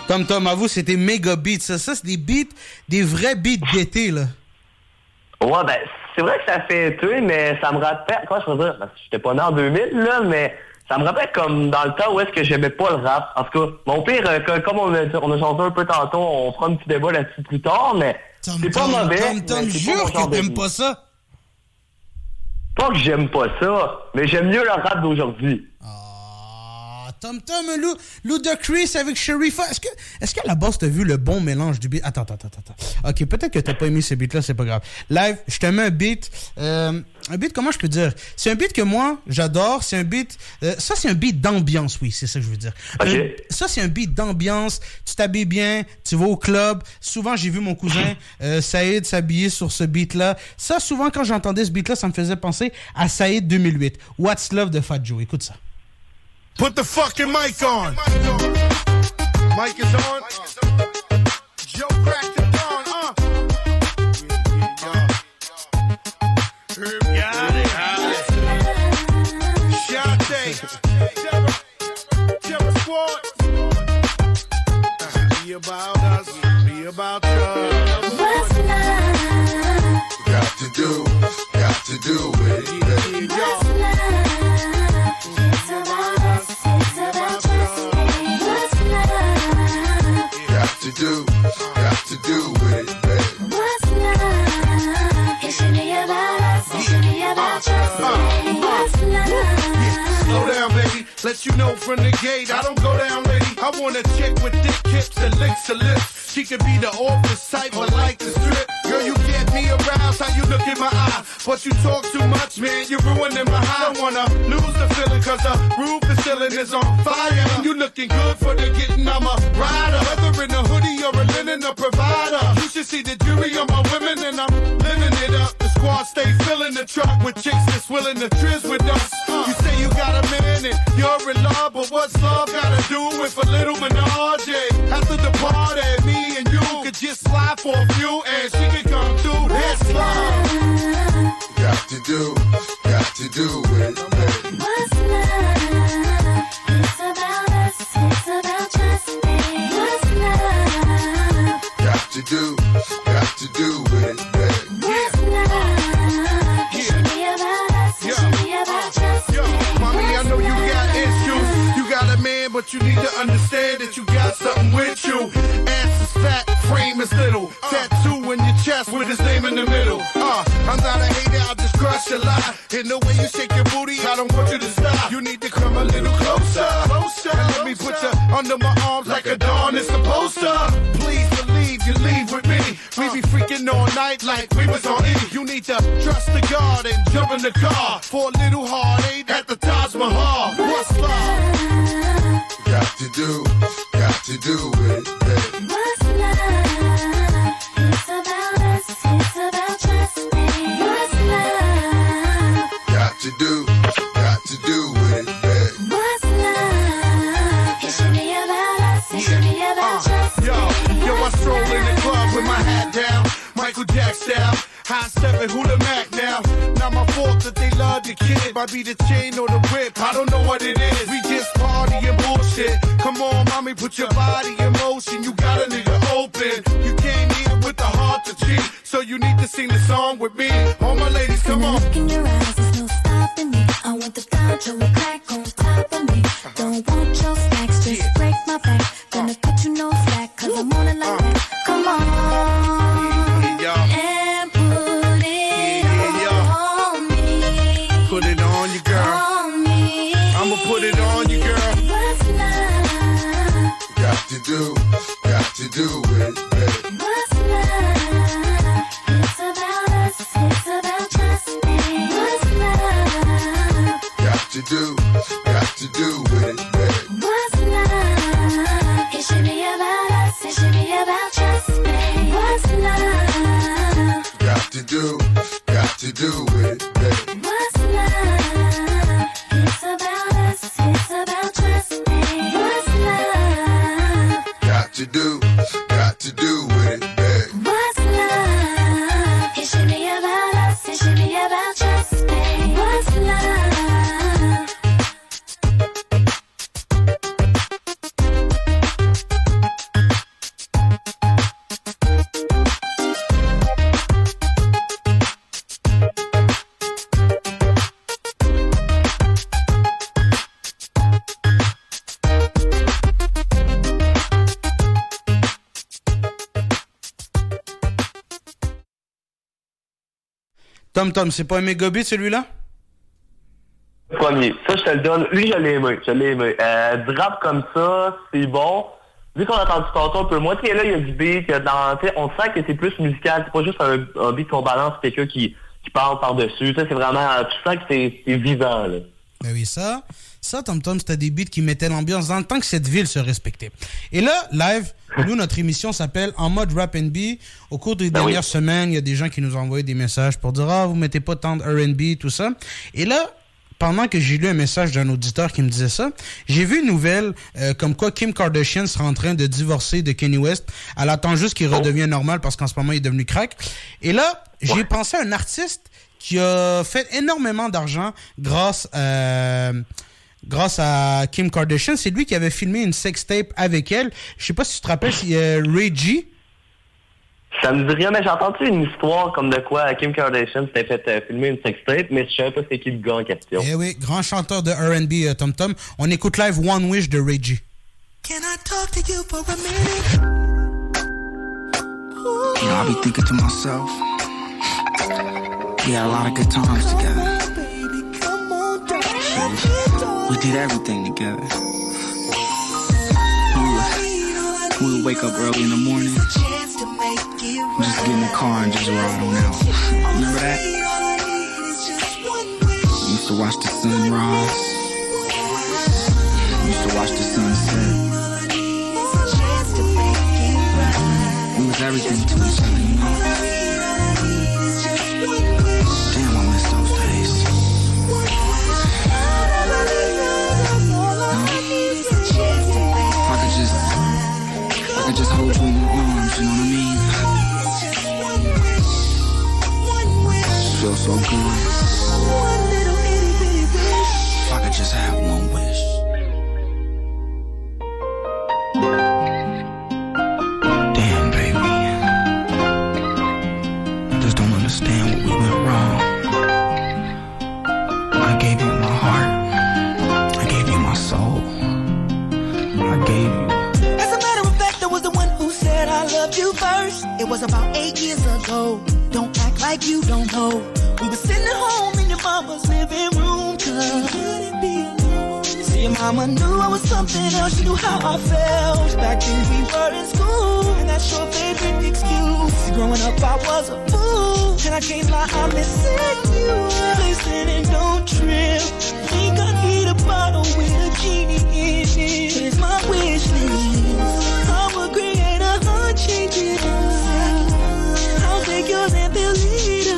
Tom, avoue, c'était méga beats. Ça, c'est des beats, des vrais beats d'été, là. Ouais, ben, c'est vrai que ça fait tuer, mais ça me rappelle... Comment je peux dire? J'étais pas né en 2000, là, mais ça me rappelle comme dans le temps où est-ce que j'aimais pas le rap. En tout cas, mon pire, comme on a chanté un peu tantôt, on fera un petit débat là-dessus plus tard, mais c'est pas mauvais. Tom, jure que t'aimes pas ça. Pas que j'aime pas ça, mais j'aime mieux le rap d'aujourd'hui. Tom, Ludacris avec Sharifa. Est-ce que à la base t'as vu le bon mélange du beat? Attends. Ok, peut-être que t'as pas aimé ce beat-là, c'est pas grave. Live, je te mets un beat. Un beat, comment je peux dire? C'est un beat que moi, j'adore. C'est un beat... ça, c'est un beat d'ambiance, oui, c'est ça que je veux dire. Okay. Ça, c'est un beat d'ambiance. Tu t'habilles bien, tu vas au club. Souvent, j'ai vu mon cousin Saïd s'habiller sur ce beat-là. Ça, souvent, quand j'entendais ce beat-là, ça me faisait penser à Saïd 2008. What's Love de Fat Joe. Écoute ça. Put the fucking mic on. Mic is on. Joe cracked it on. Herb got it. Shante. Terror Squad. Be about us. Be about us. What's love? Got to do it. What's love? It's about us. It's about trust. What's love? Got to do it, baby. What's love? It should be about us. It should be about trust. What's love? Slow down, baby. Let you know from the gate, I don't go down, lady. I want a chick with thick hips and licks her lips. She could be the office type or like the strip. Girl, you get me aroused, how you look in my eye. But you talk too much, man, you're ruining my high. I don't wanna lose the feeling, cause the roof, the ceiling is on fire. And you looking good for the getting, I'm a rider. Whether in a hoodie or a linen, a provider. You should see the jury on my women, and I'm living it up. The squad stay filling the truck with chicks that's willing to trizz with us. You say you got a man and you're in love, but what's love gotta do with a little menage? After the party, me and you could just slide for a few and she could come through. That's love. Got to do it, baby. What's love? It's about us. It's about trust. What's love? Got to do it, baby. What's love? It should be about us. It should be about trust. Mommy, I know you got issues. You got a man, but you need to understand that you got something with you. Ass is fat, frame is little. Tattoo in your chest with his name in the middle. I'm not a hater, I'll just crush your lie. In the way you shake your booty, I don't want you to stop. You need to come a little closer. And let me put you under my arms like a dawn is supposed to. Please believe you leave with me. We be freaking all night like we was on E. You need to trust the God and jump in the car for a little heartache at the Taj Mahal. What's love? Got to do it, baby. What's love? It's about us. It's about trust. What's love? Got to do it, baby. What's love? It should be about us. It should be about trust. Yo, I stroll in the club with my hat down, Michael Jackson style. High stepping, who the Mac now? Not my fault that they love the kid. Might be the chain or the whip, I don't know what it is. We just party and bullshit. Come on, mommy, put your body in motion. You got a nigga open. You came here with the heart to cheat, so you need to sing the song with me. All my ladies, come on. Look in your eyes, there's no stopping me. I want the ganja and crack on top of me. Don't want your snacks, just break my back. Gonna cut you no slack, cause I'm on it like that. Come on. And put it on me. Put it on you, girl. On me. I'ma put it on you, girl. What's love? Got to do it, baby. What's love? It's about us. It's about trust. What's love? Got to Tom, c'est pas un mégabit celui-là? Premier. Ça, je te le donne. Lui, je l'ai aimé. Du rap comme ça, c'est bon. Vu qu'on a entendu tantôt un peu moins, tu sais, là, il y a du beat, on sent que c'est plus musical. C'est pas juste un beat qu'on balance, quelqu'un qui parle par-dessus. Ça, c'est vraiment, tu sens que c'est vivant, là. Ben oui, ça, Tom, c'était des beats qui mettaient l'ambiance dans le temps que cette ville se respectait. Et là, live, nous, notre émission s'appelle En mode rap R&B. Au cours des dernières semaines, il y a des gens qui nous ont envoyé des messages pour dire « Ah, vous mettez pas tant de R&B, tout ça. » Et là, pendant que j'ai lu un message d'un auditeur qui me disait ça, j'ai vu une nouvelle comme quoi Kim Kardashian sera en train de divorcer de Kanye West. Elle attend juste qu'il redevienne normal parce qu'en ce moment, il est devenu crack. Et là, j'ai pensé à un artiste qui a fait énormément d'argent grâce à Kim Kardashian. C'est lui qui avait filmé une sextape avec elle. Je sais pas si tu te rappelles, c'est Ray G. Ça me dit rien, mais j'ai entendu une histoire comme de quoi Kim Kardashian s'était fait filmer une sextape, mais je savais pas c'est qui le gars en question. Eh oui, grand chanteur de R&B, Tom. On écoute live One Wish de Ray G. Can I talk to you for a minute? You know, I be thinking to myself, we had a lot of good times together. We did everything together. We would wake up early in the morning, just get in the car and just ride on out. Remember that? We used to watch the sunrise. We used to watch the sunset. We was everything to each other, you know? Damn, I miss those days. If I could just hold you in my arms, you know what I mean? Feels so good. If I could just have one wish. Damn, baby. I just don't understand what we went wrong. I gave you my heart. I gave you my soul. I gave you. As a matter of fact, I was the one who said I loved you first. It was about 8 years ago. Don't act like you don't know. We were sitting at home in your mama's living room, cause couldn't be alone. See, your mama knew I was something else. She knew how I felt. Back then we were in school, and that's your favorite excuse. See, growing up I was a fool, and I can't lie, I'm missing you. Listen and don't trip. Think I need a bottle with a genie in it. Here's my wish list. I will create a heart changing love. I'll take yours and delete it.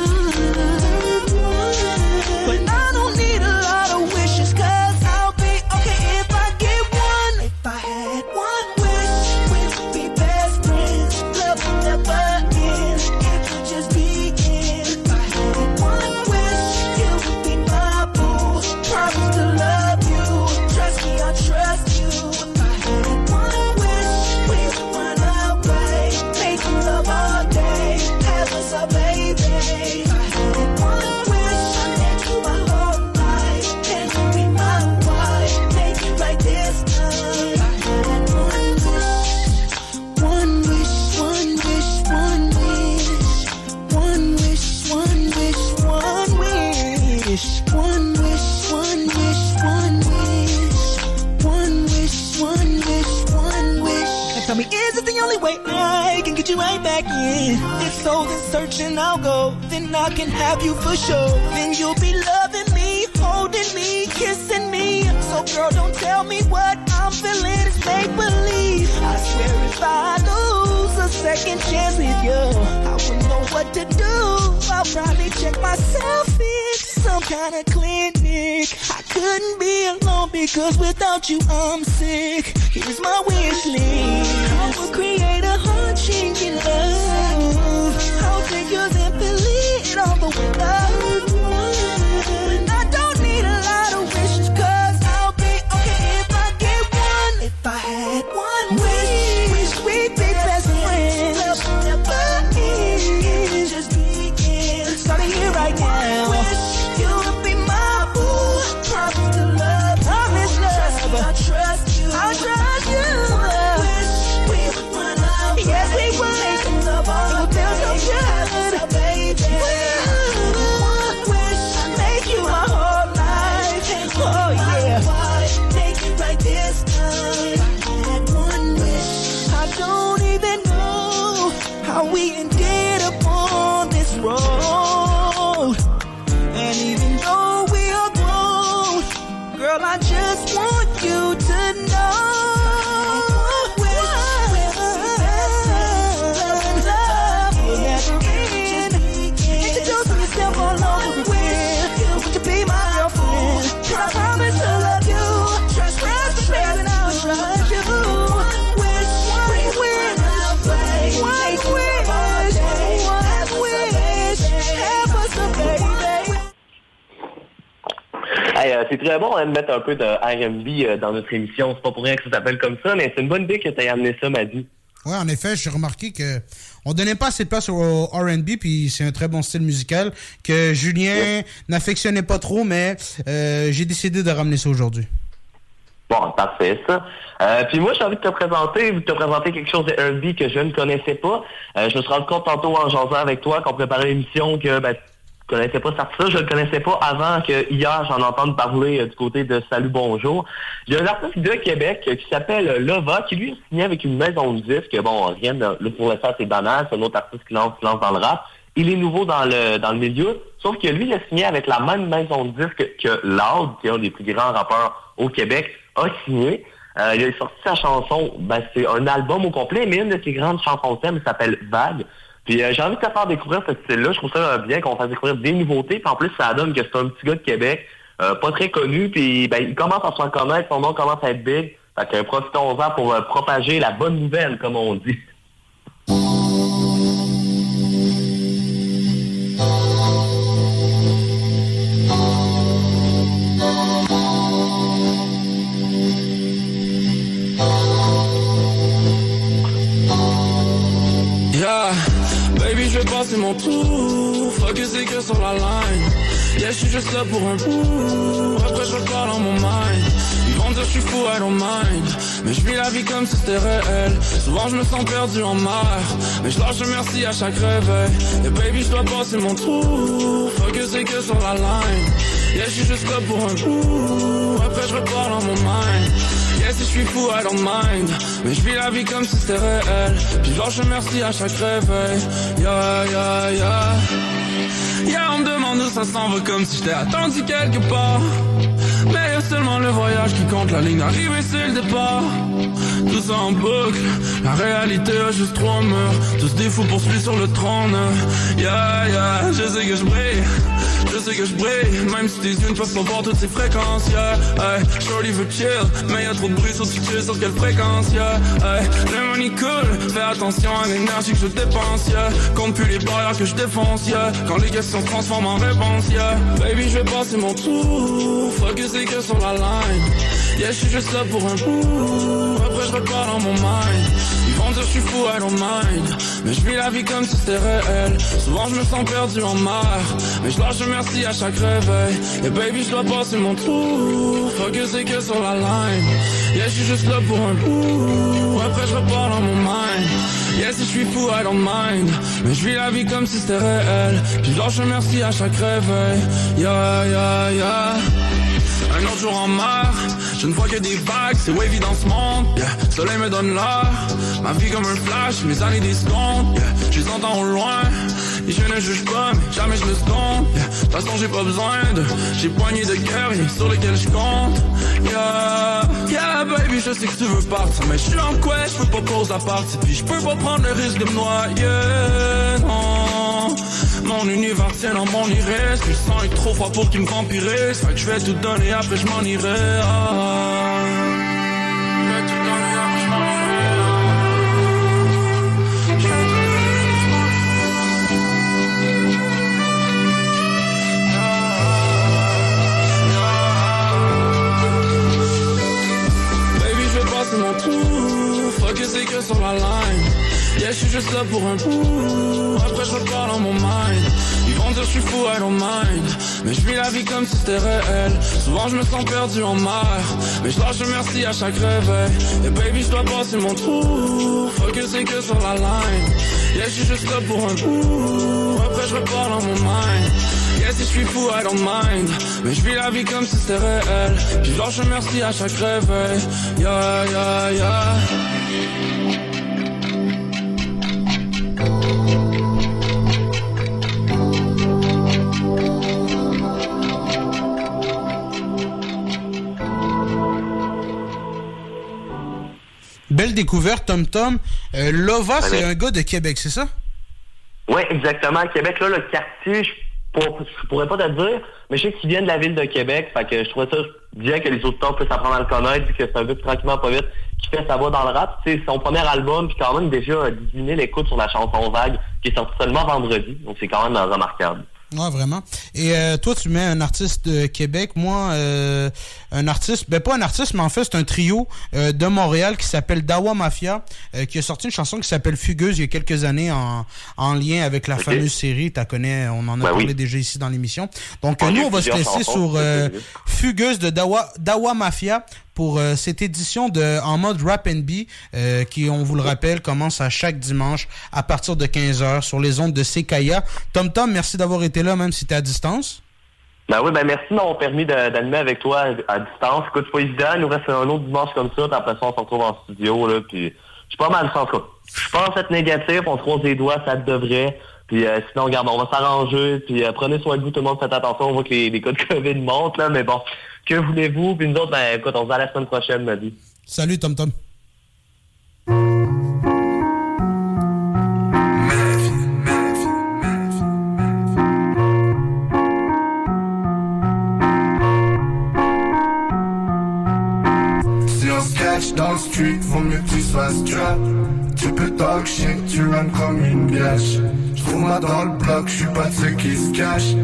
But I don't need a lot of wishes, cause I'll be okay if I get one. If I had one wish, we would be best friends. Love will never end, it could just begin. If I had one wish, you would be my boo. Promise to love you, trust me, I trust you. If I had one wish, we would run away, make love all day, have us a baby. If I had one wish, I'd let you my whole life, can you be my wife, make it like this time. If I had one wish, one wish, one wish, one wish, one wish, one wish, one wish, one wish, one wish, one wish, one wish, one wish, one wish. Now tell me, is it the only way I can get you right back in? If so, then searching I'll go. Then I can have you for sure. Then you'll be loving me, holding me, kissing me. So girl, don't tell me what I'm feeling is make believe. I swear if I lose a second chance with you, I wouldn't know what to do. I'll probably check myself in some kind of clinic. I couldn't be alone because without you I'm sick. Here's my wish list. I will create a heart-changing love. I'll take yours and believe it all the way up. And I don't need a lot of wishes, cause I'll be okay if I get one. If I had one wish, we'd be best friends. Love will never end, just begin. Starting here right now. Wish you would be my boo. Promise to love, promise love. I trust you, I trust you. Wish even know how we ended up on this road. And even though we are grown, girl, I just want you to know. Hey, c'est très bon de mettre un peu de R&B dans notre émission. C'est pas pour rien que ça s'appelle comme ça, mais c'est une bonne idée que tu aies amené ça, Madi. Ouais, en effet, j'ai remarqué que on donnait pas assez de place au R&B, puis c'est un très bon style musical que Julien n'affectionnait pas trop, mais j'ai décidé de ramener ça aujourd'hui. Bon, parfait, ça. Puis moi, j'ai envie de te présenter quelque chose de R&B que je ne connaissais pas. Je me suis rendu compte tantôt en jasant avec toi qu'on préparait l'émission que je connaissais pas ça. Je le connaissais pas avant que hier j'en entende parler du côté de Salut Bonjour. Il y a un artiste de Québec qui s'appelle Lova, qui lui est signé avec une maison de disques. Bon, rien de, pour le faire, c'est banal, c'est un autre artiste qui lance dans le rap. Il est nouveau dans le milieu, sauf que lui, il a signé avec la même maison de disques que Loud, qui est un des plus grands rappeurs au Québec, a signé. Il a sorti sa chanson, c'est un album au complet, mais une de ses grandes chansons thème s'appelle Vague. Puis j'ai envie de te faire découvrir ce style-là. Je trouve ça bien qu'on fasse découvrir des nouveautés. Puis en plus, ça donne que c'est un petit gars de Québec, pas très connu. Puis il commence à se faire connaître, son nom commence à être big. Fait que profitons-en pour propager la bonne nouvelle, comme on dit. Yeah, baby, je vais passer mon tour. Focusé que sur la line. Yeah, je suis juste là pour un bout. Après, je repars dans mon mind. Ils vont dire je suis fou, I don't mind. Mais je vis la vie comme si c'était réel. Souvent, je me sens perdu en mer. Mais je lâche un merci à chaque réveil. Et baby, je dois passer mon tour. Focusé que sur la line. Yeah, je suis juste là pour un bout. Après, je repars dans mon mind. Yeah, si je suis fou, I don't mind. Mais je vis la vie comme si c'était réel. Puis je lâche un merci à chaque réveil. Yeah, yeah, yeah. Yeah, on me demande où ça s'en va comme si j'étais attendu quelque part. Mais y'a seulement le voyage qui compte, la ligne d'arrivée c'est le départ. Tout ça en boucle, la réalité a juste 3 murs. Tous des fous poursuivis sur le trône. Yeah, yeah, je sais que je brille. Je sais que je brille, même si tes yeux ne peuvent pas voir toutes ces fréquences, yeah. Hey, shorty veut chill, mais y'a trop de bruit sur tu chill sur quelle fréquence, yeah. Hey, le money cool, fais attention à l'énergie que je dépense, yeah. Compte plus les barrières que je défonce, yeah. Quand les questions se transforment en réponse, yeah. Baby, je vais passer mon tour, focusé que sur la line. Yeah, je suis juste là pour un bout, après je repars dans mon mind. Ils vont dire je suis fou, I don't mind. Mais je vis la vie comme si c'était réel. Souvent je me sens perdu en mer. Mais je lâche un merci à chaque réveil. Et baby je dois passer mon tour. Focusé que sur la line. Yeah, je suis juste là pour un bout. Après je repars dans mon mind. Yeah, si je suis fou, I don't mind. Mais je vis la vie comme si c'était réel. Puis je lâche un merci à chaque réveil. Yeah, yeah, yeah. Un autre jour en mer, je ne vois que des vagues, c'est wavy dans ce monde, yeah. Soleil me donne l'heure, ma vie comme un flash, mes années des secondes, yeah. Je les entends au loin, et je ne juge pas, mais jamais je me seconde, yeah. De toute façon j'ai pas besoin de, j'ai poigné de guerriers sur lesquels je compte, yeah. Yeah baby, je sais que tu veux partir, mais je suis en quest, je peux pas pause la partie, puis je peux pas prendre le risque de me noyer, non. Mon univers tient dans mon iris. Puis le sang est trop fort pour qu'il me vampirise. Fait que je vais tout donner, après je m'en irai. Baby, je vais passer mon tour. Focusé que sur la line. Yeah, je suis juste là pour un bout. Après je repars dans mon mind. Ils vont dire je suis fou, I don't mind. Mais je vis la vie comme si c'était réel. Souvent je me sens perdu en mer. Mais je lâche un merci à chaque réveil. Et baby je dois passer mon tour. Focusé que sur la line. Yeah, je suis juste là pour un bout. Après je repars dans mon mind. Yeah, si je suis fou, I don't mind. Mais je vis la vie comme si c'était réel. Puis je lâche un merci à chaque réveil. Yeah, yeah, yeah. belle découverte, Tom Tom. Lova, c'est un gars de Québec, c'est ça? Oui, exactement. Québec, là, le quartier, je pourrais pas te dire, mais je sais qu'il vient de la ville de Québec, fait que je trouvais ça bien que les auditeurs puissent apprendre à le connaître, vu que c'est un gars tranquillement pas vite qui fait sa voix dans le rap. C'est son premier album, puis quand même déjà 10 000 écoutes sur la chanson Vague, qui est sortie seulement vendredi, donc c'est quand même remarquable. Ouais, vraiment. Et toi, tu mets un artiste de Québec. Moi, un artiste, pas un artiste, mais en fait, c'est un trio de Montréal qui s'appelle Dawa Mafia, qui a sorti une chanson qui s'appelle Fugueuse il y a quelques années en lien avec la fameuse série. Tu la connais, on en a parlé déjà ici dans l'émission. Donc, nous, on va se laisser sur Fugueuse de Dawa Mafia pour cette édition en mode Rap & B qui, on vous le rappelle, commence à chaque dimanche à partir de 15h sur les ondes de Sekaya. Tom, merci d'avoir été là, même si tu es à distance. Merci de m'avoir permis d'animer avec toi à distance. Écoute, c'est pas évident, il nous reste un autre dimanche comme ça, puis après ça, on se retrouve en studio, là, puis je suis pas mal en tout cas. Je pense être négatif, on se croise les doigts, ça devrait. Puis sinon, regarde, on va s'arranger, puis prenez soin de vous, tout le monde, faites attention, on voit que les cas de COVID montent, là, mais bon, que voulez-vous? Puis nous autres, écoute, on se voit la semaine prochaine, ma vie. Salut, Tom. Si on se cache dans le street, vaut mieux que tu sois strap. Tu peux talk shit, tu run comme une biche. J'trouve-moi dans le bloc, j'suis pas de ceux qui se cachent.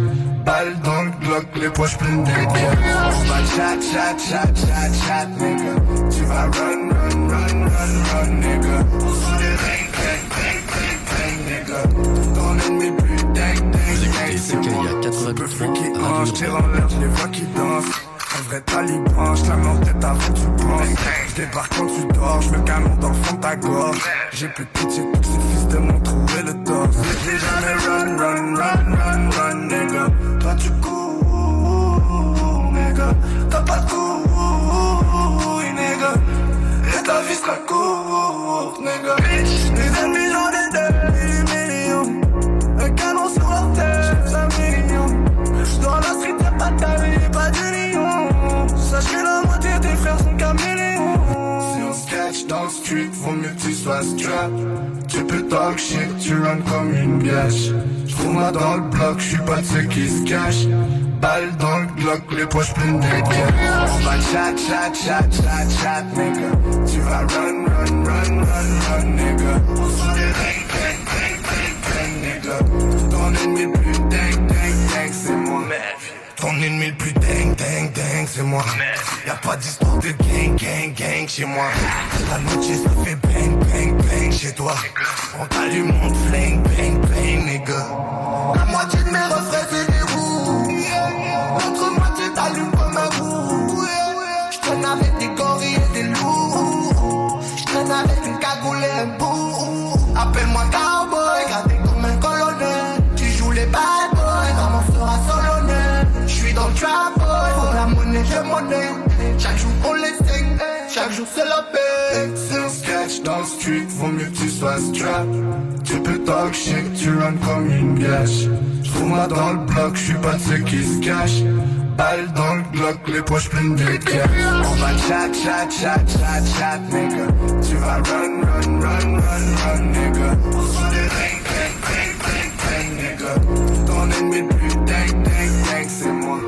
Balle dans le Glock, les poches pleines de cash. On va chat, nigga. Tu vas run, nigga. On s'en est bang, nigga. Ton ennemi plus dang, c'est moi. Peu fou qui hanche, tire en l'air, j'les vois qui dansent. Un vrai taliban, j'la mets en tête avant que tu penses. J'débarque quand tu dors, j'mets le canon dans le fond de ta gorge. J'ai plus de pitié que ces fils de mon trou et le torse. J'ai jamais run, nigga. Toi tu cours, nigga. T'as pas de couilles, nigga. Et ta vie sera courte, nigga. Les ennemis j'en ai des millions. Un canon sur leur tête, j'fais 5 millions. Dans la street y'a pas de taille, pas de lion. Sache que la moitié des frères sont caméléons. Si on se catch dans le street, vaut mieux que tu sois strap. Tu peux talk shit, tu run comme une biche. J'trouve-moi dans le bloc, j'suis pas de ceux qui se cachent. Balle dans le Glock, les poches pleines de cash. On va chat, nigga. Tu vas run, nigga. On s'en est bang, nigga. Ton ennemi le plus dang, c'est moi. Ton ennemi le plus dang, c'est moi. Y'a pas d'histoire de gang chez moi. La noche ça fait bang chez toi. On t'allume, on te flingue, bang, nigga. La moitié de mes refrains c'est des roues. L'autre moitié t'allume comme un roux. J'traîne avec des gorilles et des loups. J'traîne avec une cagoule et un bout. Appelle-moi cowboy, gardé comme un colonel. Tu joues les bad boys, maman sera solennelle. J'suis dans le trap boy, pour la monnaie, je monnaie. Chaque jour on les sing, chaque jour c'est la paix. Si on se catch dans le street, vaut mieux que tu sois strap. Tu peux talk shit, tu run comme une biche. J'trouve-moi dans le bloc, j'suis pas de ceux qui se cachent. Balle dans le Glock, les poches pleines de cash. On va chat, nigga. Tu vas run, nigga. On s'en est bang, nigga. Ton ennemi le plus dang, c'est moi.